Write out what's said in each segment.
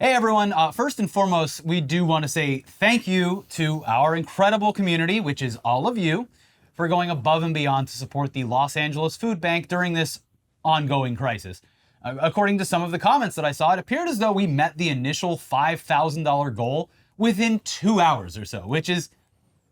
Hey everyone, first and foremost, we do want to say thank you to our incredible community, which is all of you, for going above and beyond to support the Los Angeles Food Bank during this ongoing crisis. According to some of the comments that I saw, it appeared as though we met the initial $5,000 goal within 2 hours or so, which is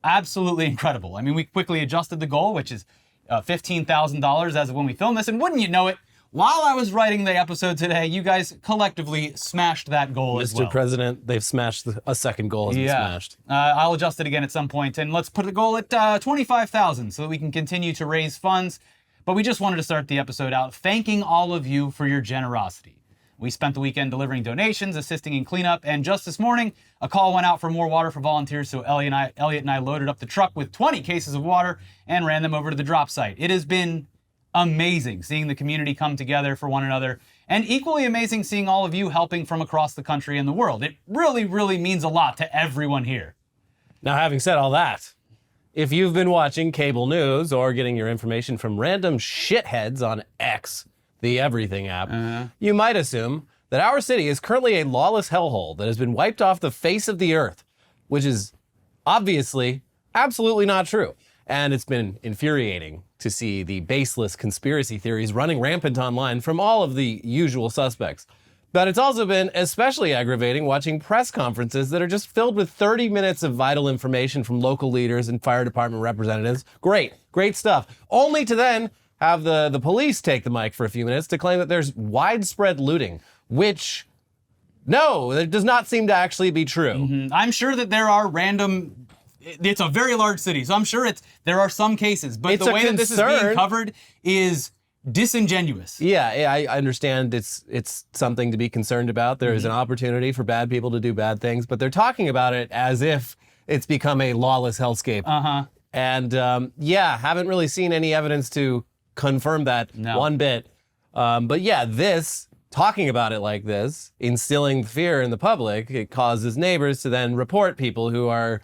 absolutely incredible. I mean, we quickly adjusted the goal, which is $15,000 as of when we filmed this, and wouldn't you know it, while I was writing the episode today, you guys collectively smashed that goal as well. Mr. President, they've smashed a second goal has been smashed. I'll adjust it again at some point, and let's put the goal at $25,000 so that we can continue to raise funds. But we just wanted to start the episode out thanking all of you for your generosity. We spent the weekend delivering donations, assisting in cleanup, and just this morning, a call went out for more water for volunteers, so Elliot and I loaded up the truck with 20 cases of water and ran them over to the drop site. It has been amazing seeing the community come together for one another, and equally amazing seeing all of you helping from across the country and the world. It really, really means a lot to everyone here. Now, having said all that, if you've been watching cable news or getting your information from random shitheads on X, the everything app, you might assume that our city is currently a lawless hellhole that has been wiped off the face of the earth, which is obviously absolutely not true. And it's been infuriating to see the baseless conspiracy theories running rampant online from all of the usual suspects. But it's also been especially aggravating watching press conferences that are just filled with 30 minutes of vital information from local leaders and fire department representatives. Great stuff. Only to then have the police take the mic for a few minutes to claim that there's widespread looting, which, no, it does not seem to actually be true. I'm sure that there are random... It's a very large city, so I'm sure there are some cases, but the way that this is being covered is disingenuous. Yeah, I understand it's something to be concerned about. There is an opportunity for bad people to do bad things, but they're talking about it as if it's become a lawless hellscape. And haven't really seen any evidence to confirm that one bit. But yeah, talking about it like this, instilling fear in the public, it causes neighbors to then report people who are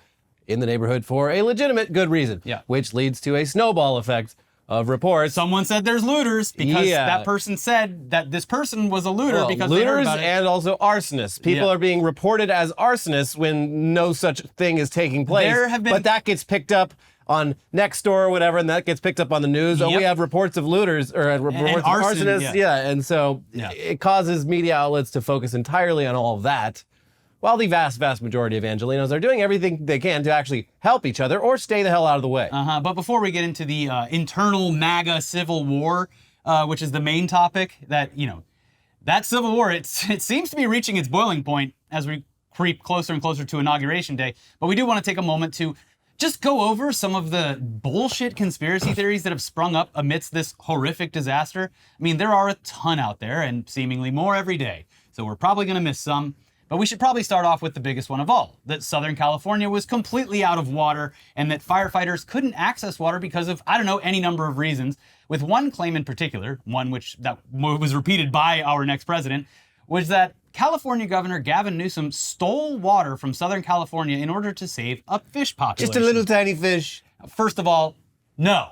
in the neighborhood for a legitimate good reason, which leads to a snowball effect of reports. Someone said there's looters because that person said that this person was a looter because looters they heard about it. And also arsonists. People are being reported as arsonists when no such thing is taking place. But that gets picked up on Nextdoor or whatever, and that gets picked up on the news. Oh, we have reports of looters or reports of arsonists. And so it causes media outlets to focus entirely on all of that, while the vast, vast majority of Angelenos are doing everything they can to actually help each other or stay the hell out of the way. But before we get into the internal MAGA civil war, which is the main topic, that civil war, it seems to be reaching its boiling point as we creep closer and closer to Inauguration Day. But we do want to take a moment to just go over some of the bullshit conspiracy theories that have sprung up amidst this horrific disaster. I mean, there are a ton out there and seemingly more every day. So we're probably going to miss some. But we should probably start off with the biggest one of all, that Southern California was completely out of water and that firefighters couldn't access water because of, any number of reasons, with one claim in particular, one that was repeated by our next president, was that California Governor Gavin Newsom stole water from Southern California in order to save a fish population. Just a little tiny fish. First of all, no.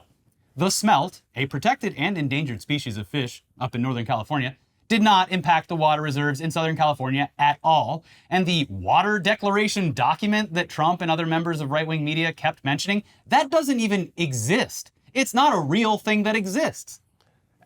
The smelt, a protected and endangered species of fish up in Northern California, did not impact the water reserves in Southern California at all. And the water declaration document that Trump and other members of right-wing media kept mentioning, that doesn't even exist. It's not a real thing that exists.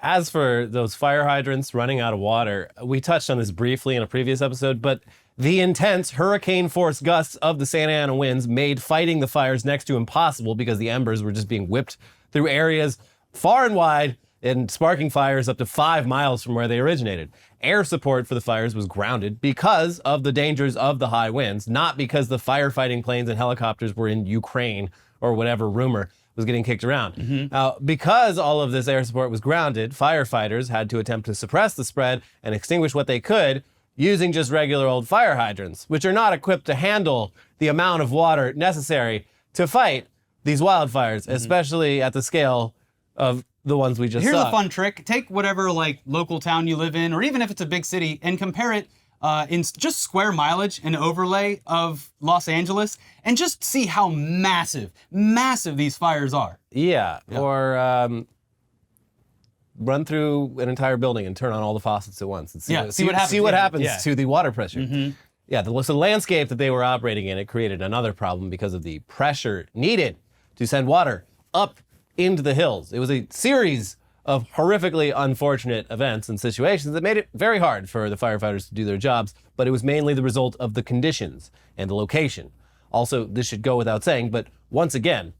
As for those fire hydrants running out of water, we touched on this briefly in a previous episode, but the intense hurricane-force gusts of the Santa Ana winds made fighting the fires next to impossible because the embers were just being whipped through areas far and wide and sparking fires up to 5 miles from where they originated. Air support for the fires was grounded because of the dangers of the high winds, not because the firefighting planes and helicopters were in Ukraine or whatever rumor was getting kicked around. Now, because all of this air support was grounded, firefighters had to attempt to suppress the spread and extinguish what they could using just regular old fire hydrants, which are not equipped to handle the amount of water necessary to fight these wildfires, especially at the scale of the ones we just saw. Here's a fun trick. Take whatever local town you live in, or even if it's a big city, and compare it in just square mileage and overlay of Los Angeles, and just see how massive these fires are. Yeah. Or run through an entire building and turn on all the faucets at once and see what happens to the water pressure. Yeah, so the landscape that they were operating in, it created another problem because of the pressure needed to send water up into the hills. It was a series of horrifically unfortunate events and situations that made it very hard for the firefighters to do their jobs, but it was mainly the result of the conditions and the location. Also, this should go without saying, but once again,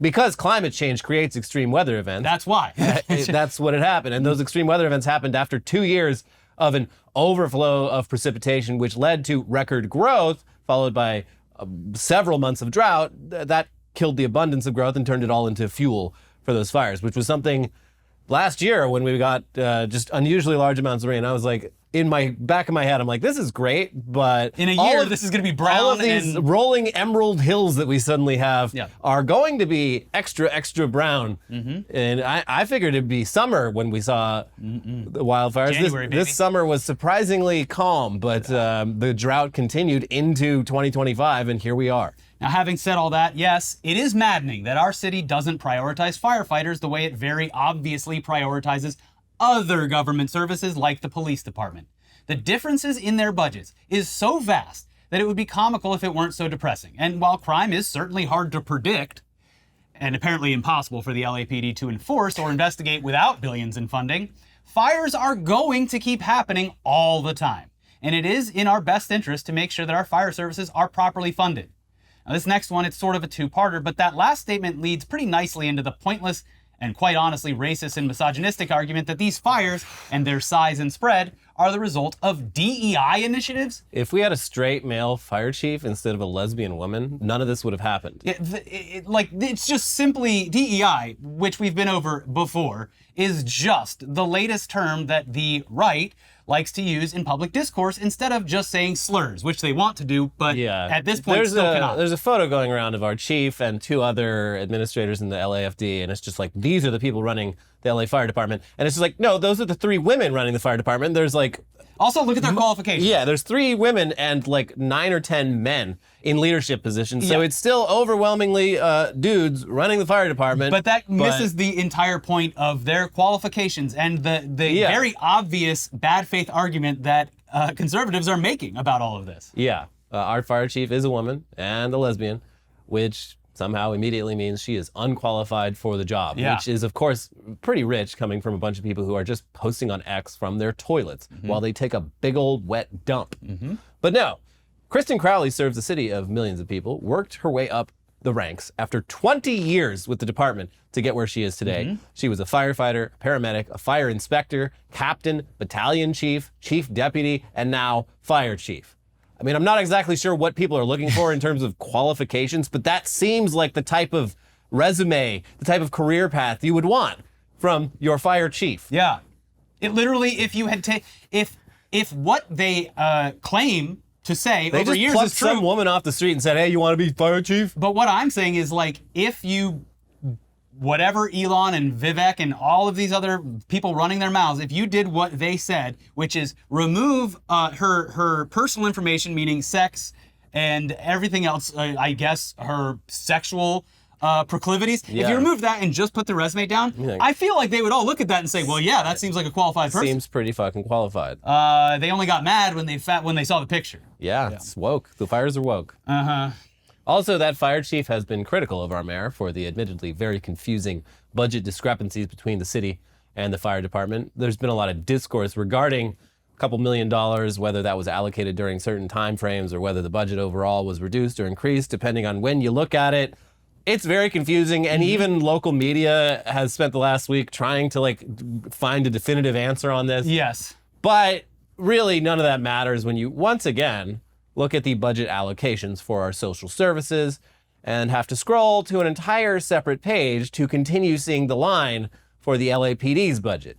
because climate change creates extreme weather events. That's why. That's what had happened. And those extreme weather events happened after 2 years of an overflow of precipitation, which led to record growth, followed by several months of drought. That killed the abundance of growth and turned it all into fuel for those fires, which was something last year when we got just unusually large amounts of rain. I was like, in my back of my head, I'm like, this is great, but in a year, this is going to be brown. All of these rolling emerald hills that we suddenly have are going to be extra, extra brown. And I figured it'd be summer when we saw the wildfires. January, this summer was surprisingly calm, but the drought continued into 2025, and here we are. Now, having said all that, yes, it is maddening that our city doesn't prioritize firefighters the way it very obviously prioritizes other government services like the police department. The differences in their budgets is so vast that it would be comical if it weren't so depressing. And while crime is certainly hard to predict, and apparently impossible for the LAPD to enforce or investigate without billions in funding, fires are going to keep happening all the time. And it is in our best interest to make sure that our fire services are properly funded. Now, this next one, it's sort of a two-parter, but that last statement leads pretty nicely into the pointless and quite honestly racist and misogynistic argument that these fires and their size and spread are the result of DEI initiatives. If we had a straight male fire chief instead of a lesbian woman, none of this would have happened. It's just simply DEI, which we've been over before, is just the latest term that the right likes to use in public discourse instead of just saying slurs, which they want to do, but at this point still cannot. There's a photo going around of our chief and 2 other administrators in the LAFD, and it's just like, these are the people running the LA Fire Department. And it's just like, no, those are the 3 women running the fire department. There's like... Also, look at their qualifications. Yeah, there's 3 women and like 9 or 10 men in leadership positions. So it's still overwhelmingly dudes running the fire department. But that misses the entire point of their qualifications and the very obvious bad faith argument that conservatives are making about all of this. Yeah, our fire chief is a woman and a lesbian, which somehow immediately means she is unqualified for the job, which is, of course, pretty rich coming from a bunch of people who are just posting on X from their toilets while they take a big old wet dump. But no, Kristen Crowley serves a city of millions of people, worked her way up the ranks after 20 years with the department to get where she is today. She was a firefighter, a paramedic, a fire inspector, captain, battalion chief, chief deputy, and now fire chief. I mean, I'm not exactly sure what people are looking for in terms of qualifications, but that seems like the type of resume, the type of career path you would want from your fire chief. Yeah. It literally, if you had if what they claim to say they over just years plucked is true. Some woman off the street and said, hey, you want to be fire chief? But what I'm saying is, like, if you, whatever Elon and Vivek and all of these other people running their mouths, if you did what they said, which is remove her personal information, meaning sex and everything else, I guess her sexual proclivities. If you remove that and just put the resume down, I feel like they would all look at that and say, well, yeah, that seems like a qualified person. Seems pretty fucking qualified. They only got mad when they saw the picture. Yeah, it's woke. The fires are woke. Also, that fire chief has been critical of our mayor for the admittedly very confusing budget discrepancies between the city and the fire department. There's been a lot of discourse regarding a couple $1 million, whether that was allocated during certain time frames or whether the budget overall was reduced or increased, depending on when you look at it. It's very confusing, and even local media has spent the last week trying to find a definitive answer on this. Yes. But really, none of that matters when you, once again, look at the budget allocations for our social services and have to scroll to an entire separate page to continue seeing the line for the LAPD's budget.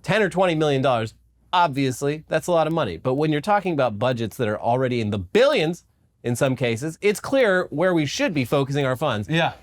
$10 or $20 million, obviously, that's a lot of money. But when you're talking about budgets that are already in the billions, in some cases, it's clear where we should be focusing our funds. Yeah.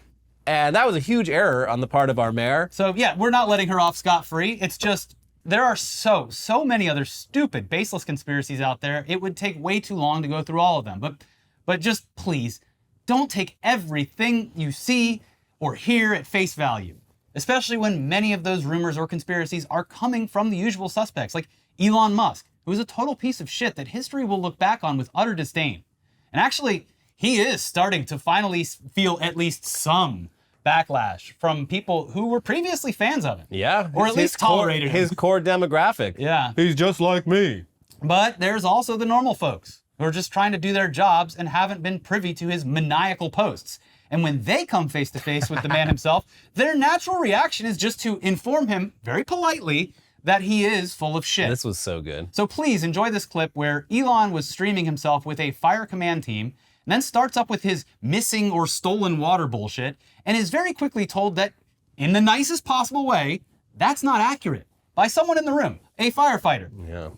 And that was a huge error on the part of our mayor. So yeah, we're not letting her off scot-free. It's just, there are so many other stupid, baseless conspiracies out there. It would take way too long to go through all of them. But just please, don't take everything you see or hear at face value. especially when many of those rumors or conspiracies are coming from the usual suspects, like Elon Musk, who is a total piece of shit that history will look back on with utter disdain. And actually, he is starting to finally feel at least some backlash from people who were previously fans of him. Yeah. Or at least tolerated him. His core demographic. Yeah. He's just like me. But there's also the normal folks who are just trying to do their jobs and haven't been privy to his maniacal posts. And when they come face to face with the man himself, their natural reaction is just to inform him very politely that he is full of shit. This was so good. So please enjoy this clip where Elon was streaming himself with a fire command team, and then starts up with his missing or stolen water bullshit, and is very quickly told that, in the nicest possible way, that's not accurate by someone in the room, a firefighter,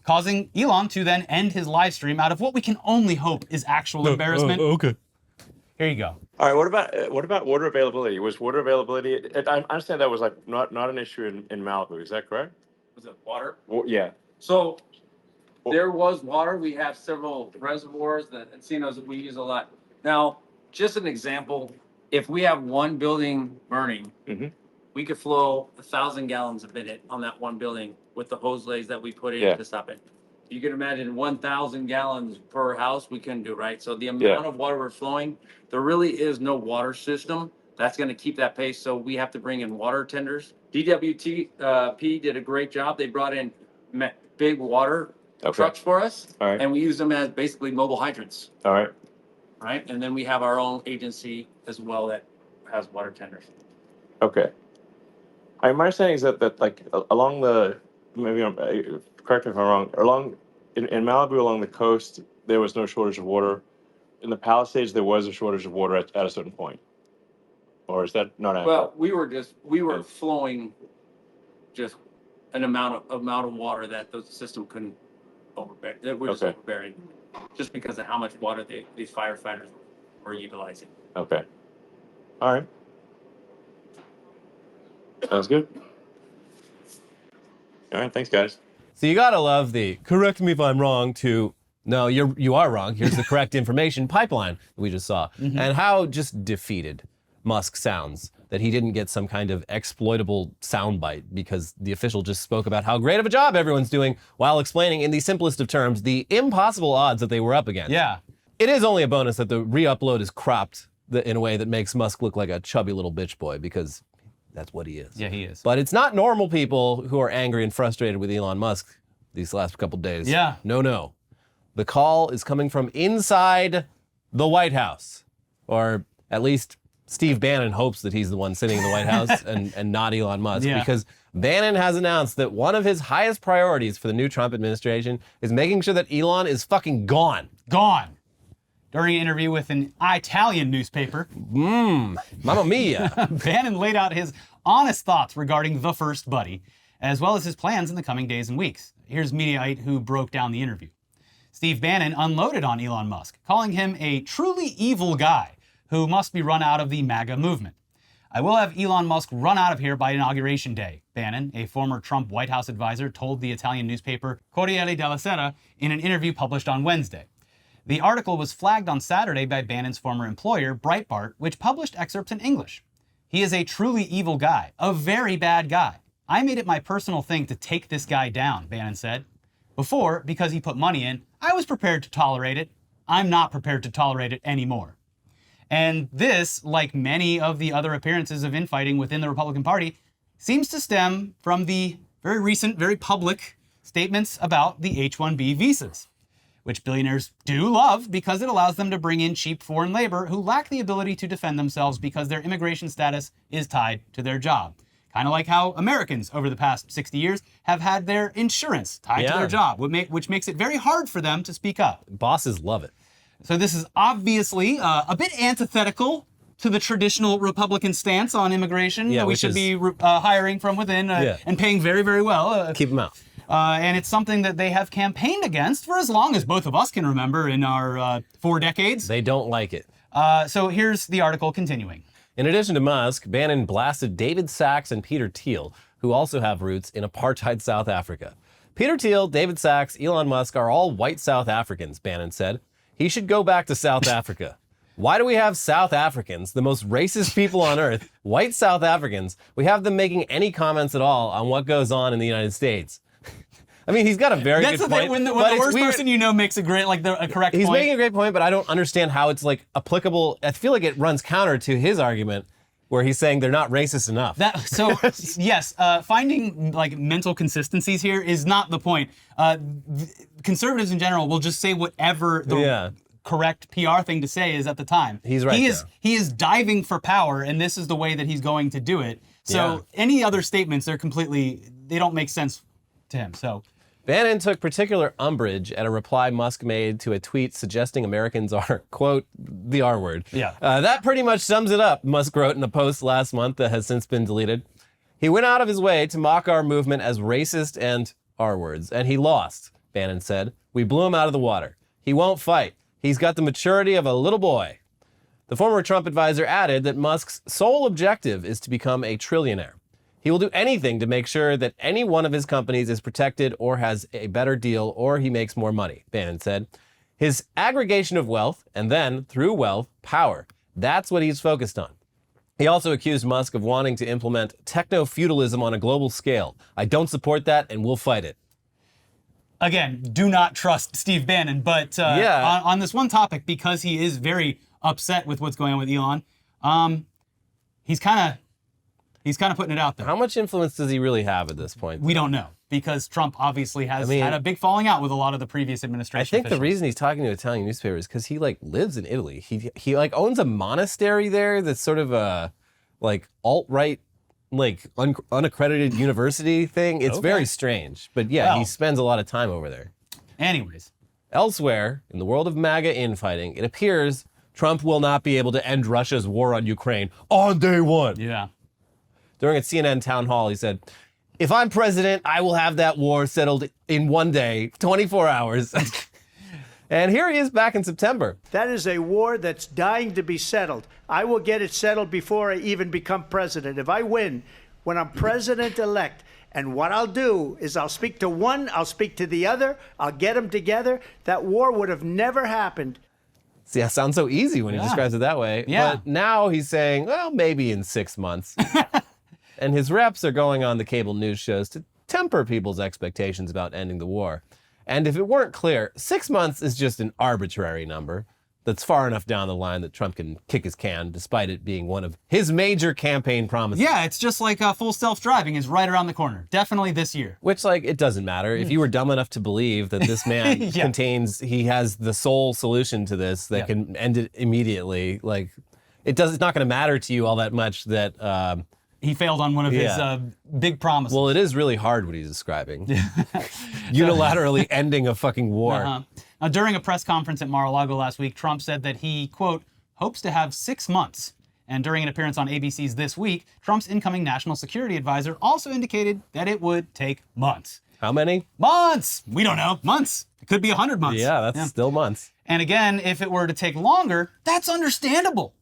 causing Elon to then end his live stream out of what we can only hope is actual embarrassment. Okay. Here you go. All right. What about water availability? Was water availability? I understand that was like not an issue in Malibu. Is that correct? Was it water? Yeah. So there was water. We have several reservoirs that encinos that we use a lot. Now, just an example, if we have one building burning, we could flow 1,000 gallons a minute on that one building with the hose legs that we put in to stop it. You can imagine 1,000 gallons per house we couldn't do, right? So the amount of water we're flowing, there really is no water system that's going to keep that pace. So we have to bring in water tenders. DWP did a great job. They brought in big water trucks for us, and we use them as basically mobile hydrants. All right. Right, and then we have our own agency as well that has water tenders. Okay. My understanding is that like along the correct me if I'm wrong. In Malibu along the coast, there was no shortage of water. In the Palisades, there was a shortage of water at a certain point. Or is that not accurate? Well, we were flowing just an amount of water that the system couldn't overbear. That we're just overbearing, just because of how much water these firefighters were utilizing. Okay. All right. Sounds good. All right. Thanks, guys. So you gotta love the correct me if I'm wrong to no, you are wrong. Here's the correct information pipeline we just saw. And how just defeated Musk sounds that he didn't get some kind of exploitable soundbite because the official just spoke about how great of a job everyone's doing while explaining in the simplest of terms the impossible odds that they were up against. Yeah. It is only a bonus that the re-upload is cropped in a way that makes Musk look like a chubby little bitch boy because that's what he is. Yeah, he is. But it's not normal people who are angry and frustrated with Elon Musk these last couple days. Yeah. No. The call is coming from inside the White House. Or at least Steve Bannon hopes that he's the one sitting in the White House and not Elon Musk. Yeah. Because Bannon has announced that one of his highest priorities for the new Trump administration is making sure that Elon is fucking gone. Gone. During an interview with an Italian newspaper, Mamma mia. Bannon laid out his honest thoughts regarding the first buddy, as well as his plans in the coming days and weeks. Here's Mediaite who broke down the interview. Steve Bannon unloaded on Elon Musk, calling him a truly evil guy who must be run out of the MAGA movement. I will have Elon Musk run out of here by Inauguration Day, Bannon, a former Trump White House advisor, told the Italian newspaper Corriere della Sera in an interview published on Wednesday. The article was flagged on Saturday by Bannon's former employer, Breitbart, which published excerpts in English. He is a truly evil guy, a very bad guy. I made it my personal thing to take this guy down, Bannon said. Before, because he put money in, I was prepared to tolerate it. I'm not prepared to tolerate it anymore. And this, like many of the other appearances of infighting within the Republican Party, seems to stem from the very recent, very public statements about the H-1B visas, which billionaires do love because it allows them to bring in cheap foreign labor who lack the ability to defend themselves because their immigration status is tied to their job. Kind of like how Americans over the past 60 years have had their insurance tied to their job, which makes it very hard for them to speak up. Bosses love it. So this is obviously a bit antithetical to the traditional Republican stance on immigration. Yeah, we should be hiring from within and paying very, very well. Keep them out. And it's something that they have campaigned against for as long as both of us can remember in our 4 decades. They don't like it. So here's the article continuing. In addition to Musk, Bannon blasted David Sachs and Peter Thiel, who also have roots in apartheid South Africa. Peter Thiel, David Sachs, Elon Musk are all white South Africans, Bannon said. He should go back to South Africa. Why do we have South Africans, the most racist people on earth, white South Africans, we have them making any comments at all on what goes on in the United States? I mean, he's got a very That's good the point. thing, when the but it's worst weird. person you know makes a great, like, a correct He's point. making a great point, but I don't understand how it's like applicable. I feel like it runs counter to his argument where he's saying they're not racist enough. So yes, finding like mental consistencies here is not the point. Conservatives in general will just say whatever the correct PR thing to say is at the time. He's right. He is diving for power, and this is the way that he's going to do it. So any other statements, they don't make sense to him. So Bannon took particular umbrage at a reply Musk made to a tweet suggesting Americans are, quote, the R word. Yeah. That pretty much sums it up, Musk wrote in a post last month that has since been deleted. He went out of his way to mock our movement as racist and R words, and he lost, Bannon said. We blew him out of the water. He won't fight. He's got the maturity of a little boy. The former Trump advisor added that Musk's sole objective is to become a trillionaire. He will do anything to make sure that any one of his companies is protected or has a better deal or he makes more money, Bannon said. His aggregation of wealth and then, through wealth, power. That's what he's focused on. He also accused Musk of wanting to implement techno-feudalism on a global scale. I don't support that and we'll fight it. Again, do not trust Steve Bannon, but on this one topic, because he is very upset with what's going on with Elon, he's kind of putting it out there. How much influence does he really have at this point? We don't know, because Trump obviously has had a big falling out with a lot of the previous administration I think officials. the reason he's talking to Italian newspapers is because he like lives in Italy. He like owns a monastery there that's sort of a like alt-right, like unaccredited university thing. It's very strange. But yeah, he spends a lot of time over there. Anyways. Elsewhere, in the world of MAGA infighting, it appears Trump will not be able to end Russia's war on Ukraine on day one. Yeah. During a CNN town hall, he said, if I'm president, I will have that war settled in one day, 24 hours. And here he is back in September. That is a war that's dying to be settled. I will get it settled before I even become president. If I win, when I'm president-elect, and what I'll do is I'll speak to one, I'll speak to the other, I'll get them together. That war would have never happened. See, that sounds so easy when he describes it that way. Yeah. But now he's saying, well, maybe in 6 months. And his reps are going on the cable news shows to temper people's expectations about ending the war. And if it weren't clear, 6 months is just an arbitrary number that's far enough down the line that Trump can kick his can, despite it being one of his major campaign promises. Yeah, it's just like full self-driving is right around the corner. Definitely this year. Which, like, it doesn't matter. If you were dumb enough to believe that this man he has the sole solution to this that can end it immediately, like, it's not going to matter to you all that much that... he failed on one of his big promises. Well, it is really hard what he's describing. Unilaterally ending a fucking war. Now, during a press conference at Mar-a-Lago last week, Trump said that he, quote, hopes to have 6 months. And during an appearance on ABC's This Week, Trump's incoming national security advisor also indicated that it would take months. How many? Months! We don't know. Months. It could be 100 months. Yeah, that's still months. And again, if it were to take longer, that's understandable.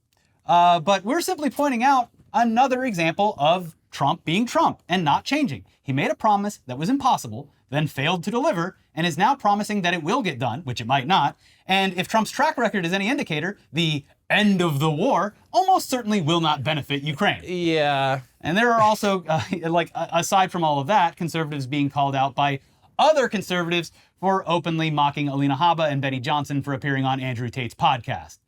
But we're simply pointing out another example of Trump being Trump and not changing. He made a promise that was impossible, then failed to deliver, and is now promising that it will get done, which it might not. And if Trump's track record is any indicator, the end of the war almost certainly will not benefit Ukraine. Yeah. And there are also, aside from all of that, conservatives being called out by other conservatives for openly mocking Alina Habba and Betty Johnson for appearing on Andrew Tate's podcast.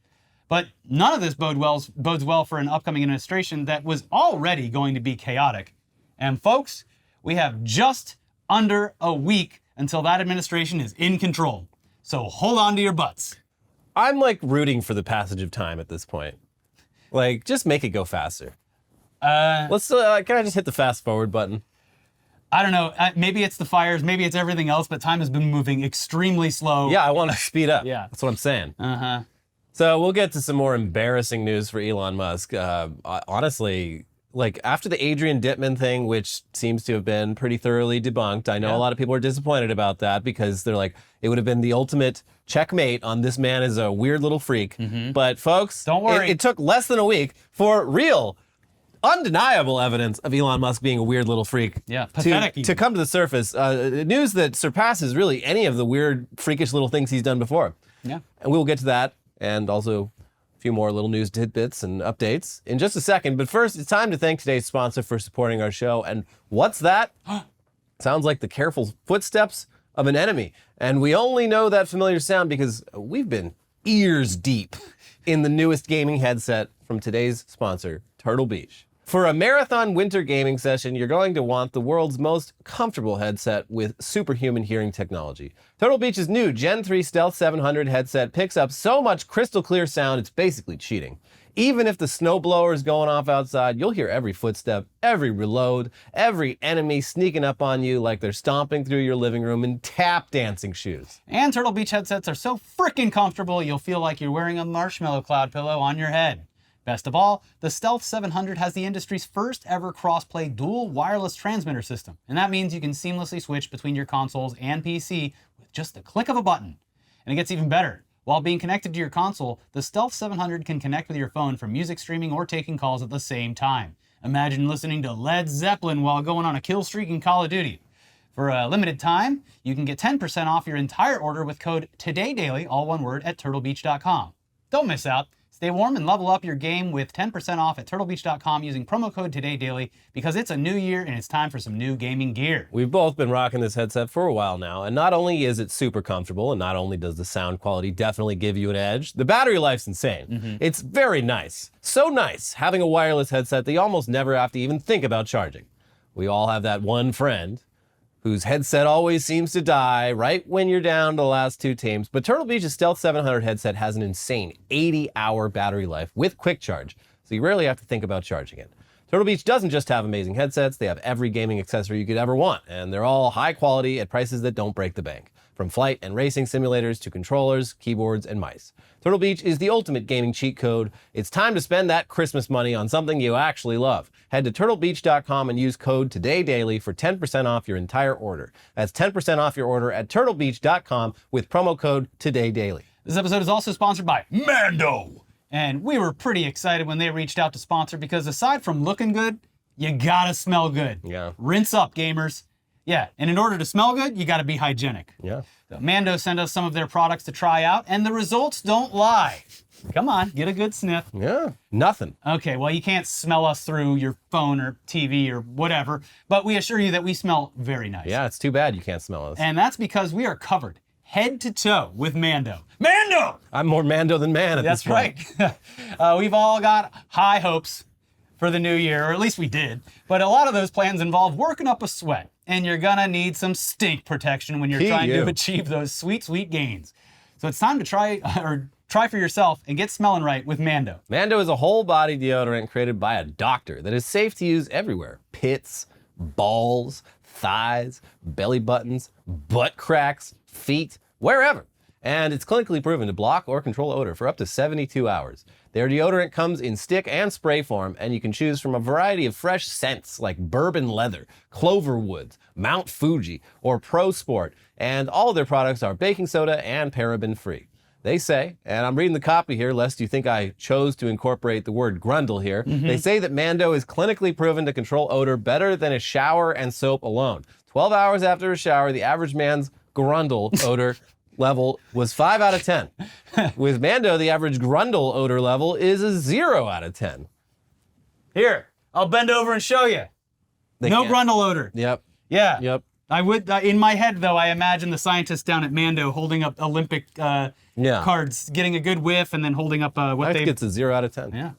But none of this bodes well for an upcoming administration that was already going to be chaotic. And folks, we have just under a week until that administration is in control. So hold on to your butts. I'm like rooting for the passage of time at this point. Like, just make it go faster. Let's. Can I just hit the fast forward button? I don't know. Maybe it's the fires. Maybe it's everything else. But time has been moving extremely slow. Yeah, I want to speed up. Yeah. That's what I'm saying. Uh-huh. So we'll get to some more embarrassing news for Elon Musk. Honestly, like after the Adrian Dittman thing, which seems to have been pretty thoroughly debunked, I know a lot of people are disappointed about that because they're like, it would have been the ultimate checkmate on this man is a weird little freak. Mm-hmm. But folks, don't worry. It took less than a week for real, undeniable evidence of Elon Musk being a weird little freak. Yeah, pathetic. To come to the surface. News that surpasses really any of the weird, freakish little things he's done before. Yeah. And we will get to that and also few more little news tidbits and updates in just a second. But first, it's time to thank today's sponsor for supporting our show. And what's that? Sounds like the careful footsteps of an enemy. And we only know that familiar sound because we've been ears deep in the newest gaming headset from today's sponsor, Turtle Beach. For a marathon winter gaming session, you're going to want the world's most comfortable headset with superhuman hearing technology. Turtle Beach's new Gen 3 Stealth 700 headset picks up so much crystal clear sound, it's basically cheating. Even if the snowblower is going off outside, you'll hear every footstep, every reload, every enemy sneaking up on you like they're stomping through your living room in tap dancing shoes. And Turtle Beach headsets are so freaking comfortable, you'll feel like you're wearing a marshmallow cloud pillow on your head. Best of all, the Stealth 700 has the industry's first ever cross-play dual wireless transmitter system, and that means you can seamlessly switch between your consoles and PC with just the click of a button. And it gets even better. While being connected to your console, the Stealth 700 can connect with your phone for music streaming or taking calls at the same time. Imagine listening to Led Zeppelin while going on a kill streak in Call of Duty. For a limited time, you can get 10% off your entire order with code TODAYDAILY, all one word, at turtlebeach.com. Don't miss out. Stay warm and level up your game with 10% off at turtlebeach.com using promo code TODAYDAILY because it's a new year and it's time for some new gaming gear. We've both been rocking this headset for a while now, and not only is it super comfortable, and not only does the sound quality definitely give you an edge, the battery life's insane. It's very nice. So nice, having a wireless headset that you almost never have to even think about charging. We all have that one friend whose headset always seems to die right when you're down to the last two teams. But Turtle Beach's Stealth 700 headset has an insane 80-hour battery life with quick charge, so you rarely have to think about charging it. Turtle Beach doesn't just have amazing headsets, they have every gaming accessory you could ever want, and they're all high quality at prices that don't break the bank. From flight and racing simulators to controllers, keyboards, and mice. Turtle Beach is the ultimate gaming cheat code. It's time to spend that Christmas money on something you actually love. Head to turtlebeach.com and use code TODAYDAILY for 10% off your entire order. That's 10% off your order at turtlebeach.com with promo code TODAYDAILY. This episode is also sponsored by Mando. And we were pretty excited when they reached out to sponsor because aside from looking good, you gotta smell good. Yeah. Rinse up, gamers. Yeah, and in order to smell good, you gotta be hygienic. Yeah. So Mando sent us some of their products to try out, and the results don't lie. Come on, get a good sniff. Yeah. Nothing. Okay, well, you can't smell us through your phone or TV or whatever, but we assure you that we smell very nice. Yeah, it's too bad you can't smell us. And that's because we are covered head to toe with Mando. Mando! I'm more Mando than man at this point. That's right. We've all got high hopes for the new year, or at least we did. But a lot of those plans involve working up a sweat, and you're gonna need some stink protection when you're trying to achieve those sweet, sweet gains. So it's time to try for yourself and get smelling right with Mando. Mando is a whole body deodorant created by a doctor that is safe to use everywhere. Pits, balls, thighs, belly buttons, butt cracks, feet, wherever. And it's clinically proven to block or control odor for up to 72 hours. Their deodorant comes in stick and spray form, and you can choose from a variety of fresh scents like bourbon leather, clover woods, Mount Fuji, or Pro Sport. And all of their products are baking soda and paraben free. They say, and I'm reading the copy here lest you think I chose to incorporate the word grundle here, they say that Mando is clinically proven to control odor better than a shower and soap alone. 12 hours after a shower, the average man's grundle odor level was 5 out of 10. With Mando, the average grundle odor level is a 0 out of 10. Here, I'll bend over and show you. No grundle odor. Yep. Yeah. Yep. I would, in my head though, I imagine the scientists down at Mando holding up Olympic cards, getting a good whiff, and then holding up what I think it's a 0 out of 10. Yeah.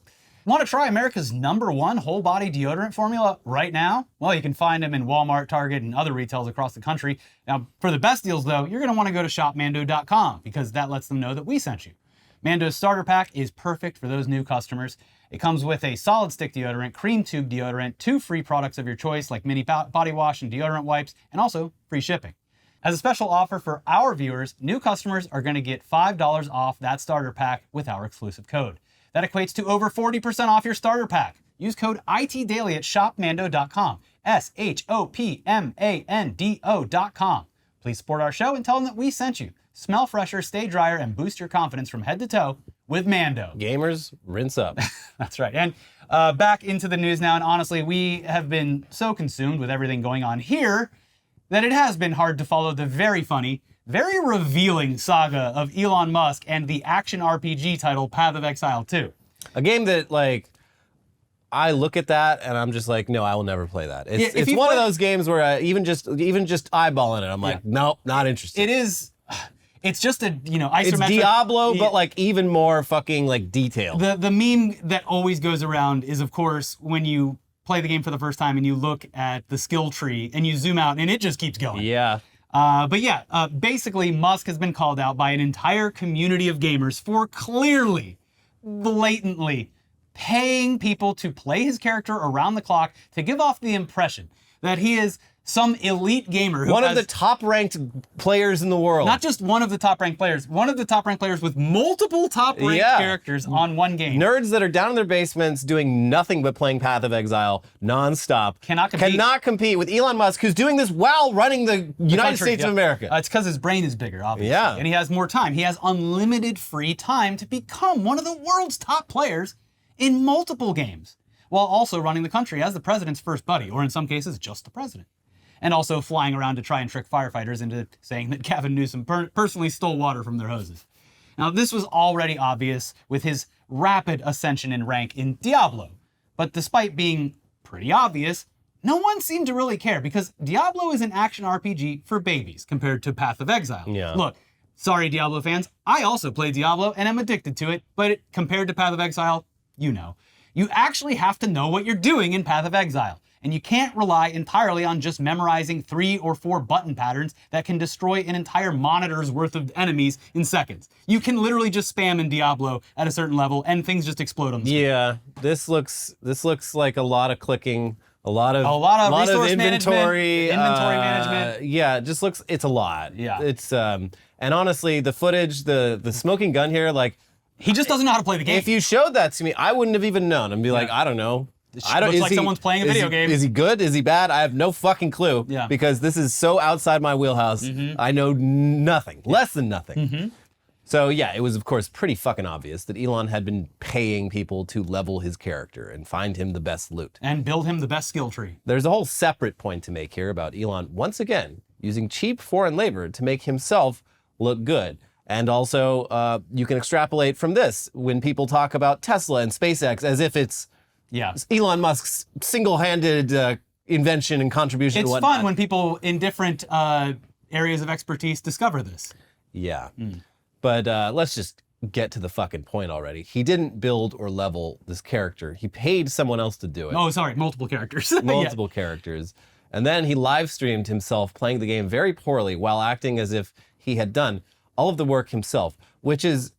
Want to try America's #1 whole body deodorant formula right now? Well, you can find them in Walmart, Target, and other retailers across the country. Now, for the best deals though, you're going to want to go to shopmando.com because that lets them know that we sent you. Mando's starter pack is perfect for those new customers. It comes with a solid stick deodorant, cream tube deodorant, 2 free products of your choice like mini body wash and deodorant wipes, and also free shipping. As a special offer for our viewers, new customers are going to get $5 off that starter pack with our exclusive code. That equates to over 40% off your starter pack. Use code ITDaily at shopmando.com, SHOPMANDO.com. Please support our show and tell them that we sent you. Smell fresher, stay drier, and boost your confidence from head to toe with Mando. Gamers, rinse up. That's right. And back into the news now. And honestly, we have been so consumed with everything going on here that it has been hard to follow the very funny, very revealing saga of Elon Musk and the action RPG title Path of Exile 2. A game that, like, I look at that and I'm just like, no, I will never play that. It's, Yeah, if it's you one play- of those games where even just eyeballing it, I'm like, nope, not interested. It is, it's just a, It's isometric. Diablo, Yeah. but like even more fucking like detailed. The meme that always goes around is, of course, when you play the game for the first time and you look at the skill tree and you zoom out and it just keeps going. Yeah. Basically, Musk has been called out by an entire community of gamers for clearly, blatantly paying people to play his character around the clock to give off the impression that he is some elite gamer who One of has the top ranked players in the world. not just one of the top ranked players, one of the top ranked players with multiple top ranked Yeah. characters on one game. Nerds that are down in their basements doing nothing but playing Path of Exile nonstop. Cannot compete. with Elon Musk, who's doing this while running the United country, States yeah. of America. It's because his brain is bigger, obviously. Yeah. And he has more time. He has unlimited free time to become one of the world's top players in multiple games, while also running the country as the president's first buddy, or in some cases, just the president. And also flying around to try and trick firefighters into saying that Gavin Newsom personally stole water from their hoses. Now, this was already obvious with his rapid ascension in rank in Diablo. But despite being pretty obvious, no one seemed to really care because Diablo is an action RPG for babies compared to Path of Exile. Yeah. Look, sorry, Diablo fans, I also play Diablo and am addicted to it, but compared to Path of Exile, you actually have to know what you're doing in Path of Exile. And you can't rely entirely on just memorizing 3 or 4 button patterns that can destroy an entire monitor's worth of enemies in seconds. You can literally just spam in Diablo at a certain level and things just explode on the screen. Yeah, this looks like a lot of clicking, a lot of resource inventory, management. Yeah, it just looks, it's a lot. Yeah. It's and honestly, the footage, the smoking gun here, like He just doesn't know how to play the game. if you showed that to me, I wouldn't have even known. I'd be like, I don't know. looks is like someone's playing a is video he- game. Is he good? Is he bad? I have no fucking clue. Yeah. Because this is so outside my wheelhouse. I know nothing, less than nothing. So yeah, it was of course pretty fucking obvious that Elon had been paying people to level his character and find him the best loot. and build him the best skill tree. There's a whole separate point to make here about Elon once again using cheap foreign labor to make himself look good. And also, you can extrapolate from this when people talk about Tesla and SpaceX as if it's Yeah. Elon Musk's single-handed invention and contribution It's to whatnot. fun when people in different areas of expertise discover this. Yeah. But let's just get to the fucking point already. He didn't build or level this character. He paid someone else to do it. Oh, sorry, multiple characters. Multiple characters. And then he live streamed himself playing the game very poorly while acting as if he had done all of the work himself, which is,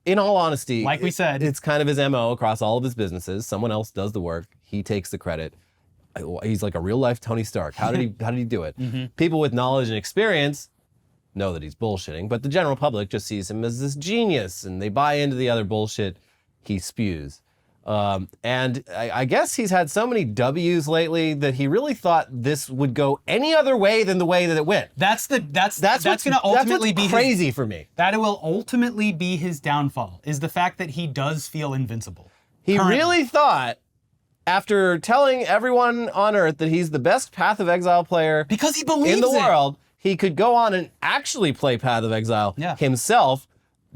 in all honesty, Like we said. it's kind of his MO across all of his businesses. Someone else does the work. He takes the credit. He's like a real life Tony Stark. How did he do it? People with knowledge and experience know that he's bullshitting, but the general public just sees him as this genius and they buy into the other bullshit he spews. And I guess he's had so many W's lately that he really thought this would go any other way than the way that it went. That's going what's- to ultimately that's be what's crazy for me. That will ultimately be his downfall. Is the fact that he does feel invincible. He currently. really thought, after telling everyone on Earth that he's the best Path of Exile player Because he believes in the it. world, he could go on and actually play Path of Exile Yeah. himself,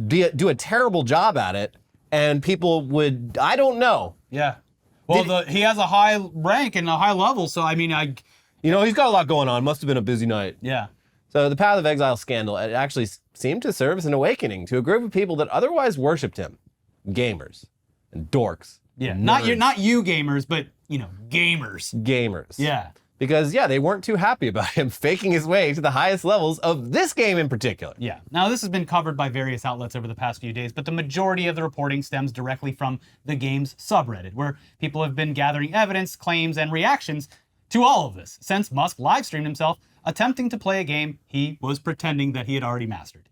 do a terrible job at it, and people would, I don't know. Yeah. Well, he has a high rank and a high level, so I mean, You know, he's got a lot going on. Must have been a busy night. yeah. So the Path of Exile scandal, it actually seemed to serve as an awakening to a group of people that otherwise worshipped him. Gamers and dorks. Yeah. and Not nerds. you gamers, but, gamers. Gamers. Yeah. Because, yeah, they weren't too happy about him faking his way to the highest levels of this game in particular. Yeah. Now, this has been covered by various outlets over the past few days, but the majority of the reporting stems directly from the game's subreddit, where people have been gathering evidence, claims, and reactions to all of this since Musk live streamed himself attempting to play a game he was pretending that he had already mastered.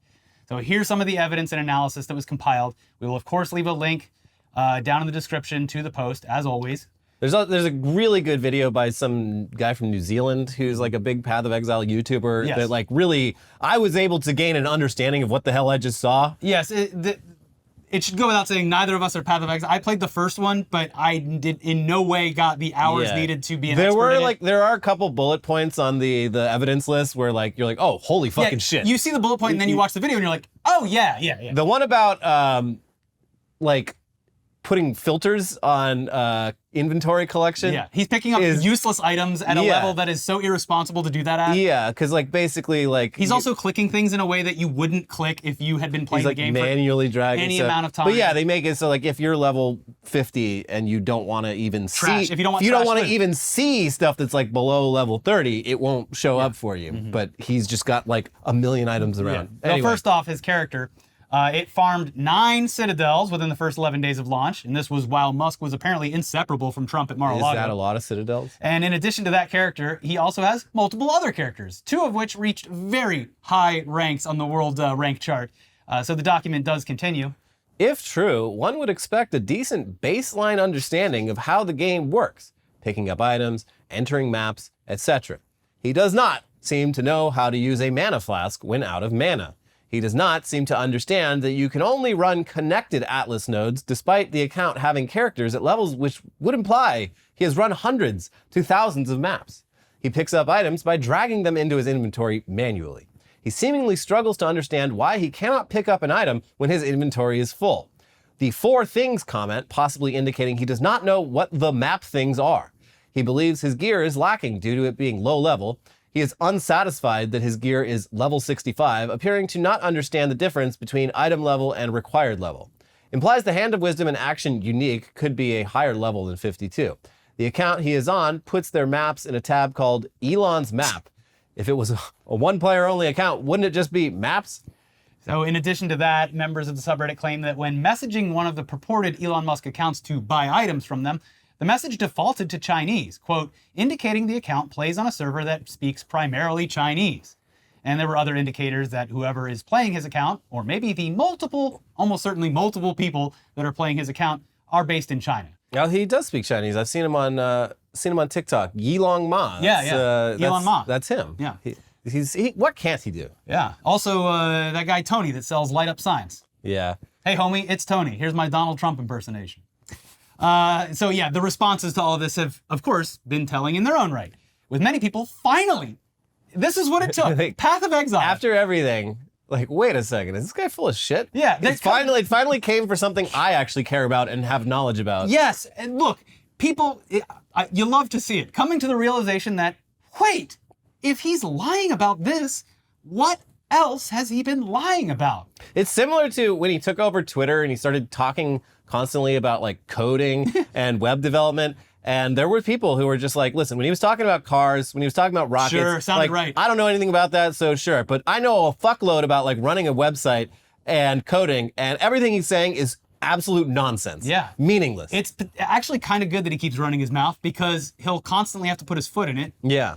So here's some of the evidence and analysis that was compiled. We will, of course, leave a link down in the description to the post, as always. There's a really good video by some guy from New Zealand who's like a big Path of Exile YouTuber Yes. that like really, I was able to gain an understanding of what the hell I just saw. Yes, it should go without saying, neither of us are Path of Exile. I played the first one, but I did in no way got the hours needed to be an expert in it. There are a couple bullet points on the evidence list where like you're like, oh, holy fucking shit. You see the bullet point and then you watch the video and you're like, oh yeah. The one about like putting filters on inventory collection. Yeah, he's picking up useless items at a level that is so irresponsible to do that at. Yeah, because like basically like he's also clicking things in a way that you wouldn't click if you had been playing he's like the game manually for dragging any stuff. amount of time. But yeah, they make it so like if you're level 50 and you don't want to even Trash. see, If you don't want to even see stuff that's like below level 30, it won't show up for you. But he's just got like a million items around. Yeah. Anyway. So first off, his character. It farmed 9 citadels within the first 11 days of launch, and this was while Musk was apparently inseparable from Trump at Mar-a-Lago. Is that a lot of citadels? And in addition to that character, he also has multiple other characters, 2 of which reached very high ranks on the world rank chart. So the document does continue. If true, one would expect a decent baseline understanding of how the game works, picking up items, entering maps, etc. He does not seem to know how to use a mana flask when out of mana. He does not seem to understand that you can only run connected Atlas nodes despite the account having characters at levels which would imply he has run hundreds to thousands of maps. He picks up items by dragging them into his inventory manually. He seemingly struggles to understand why he cannot pick up an item when his inventory is full. The 4 things comment possibly indicating he does not know what the map things are. He believes his gear is lacking due to it being low level. He is unsatisfied that his gear is level 65, appearing to not understand the difference between item level and required level. Implies the Hand of Wisdom and Action Unique could be a higher level than 52. The account he is on puts their maps in a tab called Elon's Map. If it was a one-player only account, wouldn't it just be maps? So in addition to that, members of the subreddit claim that when messaging one of the purported Elon Musk accounts to buy items from them, the message defaulted to Chinese, quote, indicating the account plays on a server that speaks primarily Chinese. And there were other indicators that whoever is playing his account, or maybe the almost certainly multiple people that are playing his account, are based in China. Now he does speak Chinese. I've seen him on TikTok. Yilong Ma. Elon Ma. That's him. Yeah. What can't he do? Yeah. Also, that guy Tony that sells light up signs. Yeah. Hey, homie, it's Tony. Here's my Donald Trump impersonation. So yeah, the responses to all of this have, of course, been telling in their own right. With many people, finally, this is what it took. Path of Exile. After everything, like, wait a second, is this guy full of shit? Yeah. It finally came for something I actually care about and have knowledge about. Yes, and look, people, you love to see it. Coming to the realization that, wait, if he's lying about this, what else has he been lying about? It's similar to when he took over Twitter and he started talking constantly about like coding and web development. And there were people who were just like, listen, when he was talking about cars, when he was talking about rockets, sure, sounded like, right. I don't know anything about that, so sure. But I know a fuckload about like running a website and coding, and everything he's saying is absolute nonsense. Yeah. Meaningless. It's actually kind of good that he keeps running his mouth because he'll constantly have to put his foot in it. Yeah.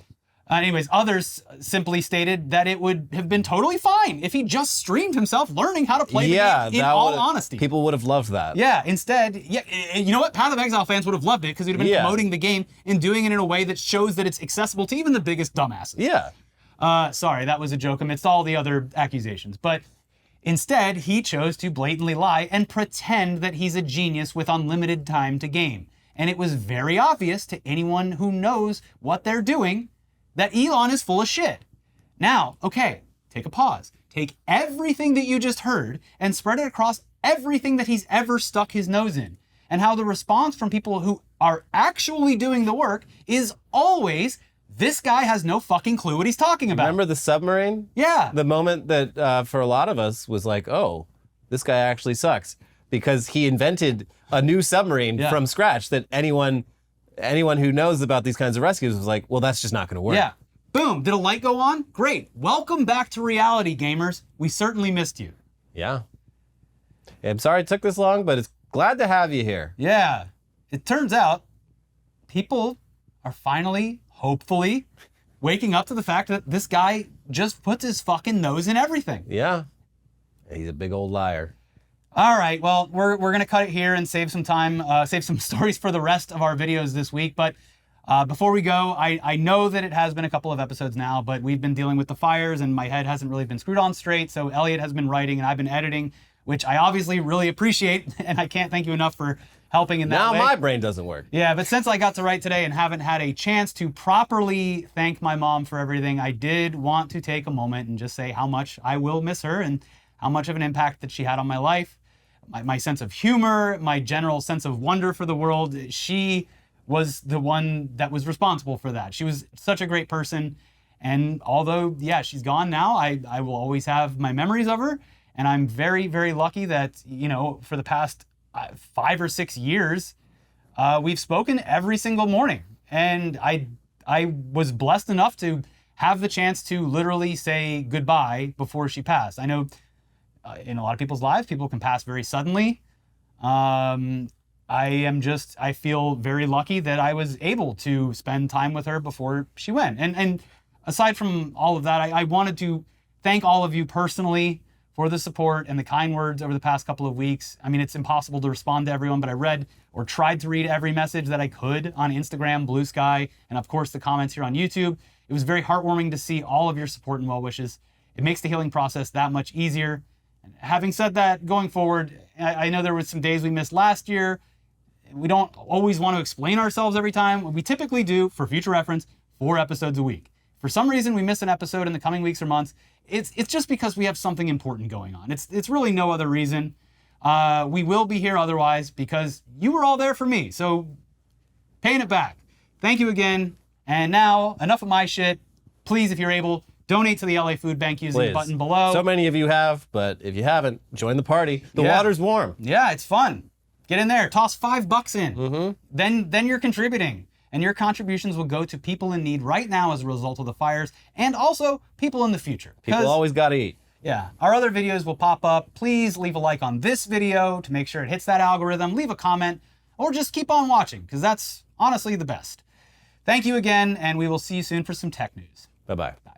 Anyways, others simply stated that it would have been totally fine if he just streamed himself learning how to play the game, in all honesty. People would have loved that. Yeah, instead, you know what? Path of Exile fans would have loved it because he'd have been promoting the game and doing it in a way that shows that it's accessible to even the biggest dumbasses. Yeah. Sorry, that was a joke amidst all the other accusations. But instead, he chose to blatantly lie and pretend that he's a genius with unlimited time to game. And it was very obvious to anyone who knows what they're doing that Elon is full of shit. Now, okay, take a pause. Take everything that you just heard and spread it across everything that he's ever stuck his nose in, and how the response from people who are actually doing the work is always, this guy has no fucking clue what he's talking about. Remember the submarine? Yeah. The moment that for a lot of us was like, oh, this guy actually sucks. Because he invented a new submarine from scratch that anyone who knows about these kinds of rescues was like, well, that's just not going to work. Yeah. Boom. Did a light go on? Great. Welcome back to reality, gamers. We certainly missed you. Yeah. I'm sorry it took this long, but it's glad to have you here. Yeah. It turns out people are finally, hopefully, waking up to the fact that this guy just puts his fucking nose in everything. Yeah. He's a big old liar. All right, well, we're going to cut it here and save some time, save some stories for the rest of our videos this week. But before we go, I know that it has been a couple of episodes now, but we've been dealing with the fires and my head hasn't really been screwed on straight. So Elliot has been writing and I've been editing. which I obviously really appreciate, and I can't thank you enough for helping in that Now way. my brain doesn't work. Yeah, but since I got to write today and haven't had a chance to properly thank my mom for everything, I did want to take a moment and just say how much I will miss her and how much of an impact that she had on my life, my sense of humor, my general sense of wonder for the world. She was the one that was responsible for that. She was such a great person. And although, yeah, she's gone now, I will always have my memories of her. And I'm very, very lucky that, for the past 5 or 6 years, we've spoken every single morning. And I was blessed enough to have the chance to literally say goodbye before she passed. I know in a lot of people's lives, people can pass very suddenly. I feel very lucky that I was able to spend time with her before she went. And aside from all of that, I wanted to thank all of you personally for the support and the kind words over the past couple of weeks. I mean, it's impossible to respond to everyone, but I read or tried to read every message that I could on Instagram, Blue Sky, and of course the comments here on YouTube. It was very heartwarming to see all of your support and well wishes. It makes the healing process that much easier. And having said that, going forward, I know there were some days we missed last year. We don't always want to explain ourselves every time. We typically do, for future reference, 4 episodes a week. For some reason, we miss an episode in the coming weeks or months. It's just because we have something important going on. It's really no other reason. We will be here otherwise because you were all there for me. So paying it back. Thank you again. And now, enough of my shit. Please, if you're able, donate to the LA Food Bank using the button below. So many of you have, but if you haven't, join the party. The water's warm. Yeah, it's fun. Get in there. Toss $5 in. Then you're contributing. And your contributions will go to people in need right now as a result of the fires, and also people in the future. People always got to eat. Yeah, our other videos will pop up. Please leave a like on this video to make sure it hits that algorithm. Leave a comment, or just keep on watching, because that's honestly the best. Thank you again, and we will see you soon for some tech news. Bye-bye. Bye.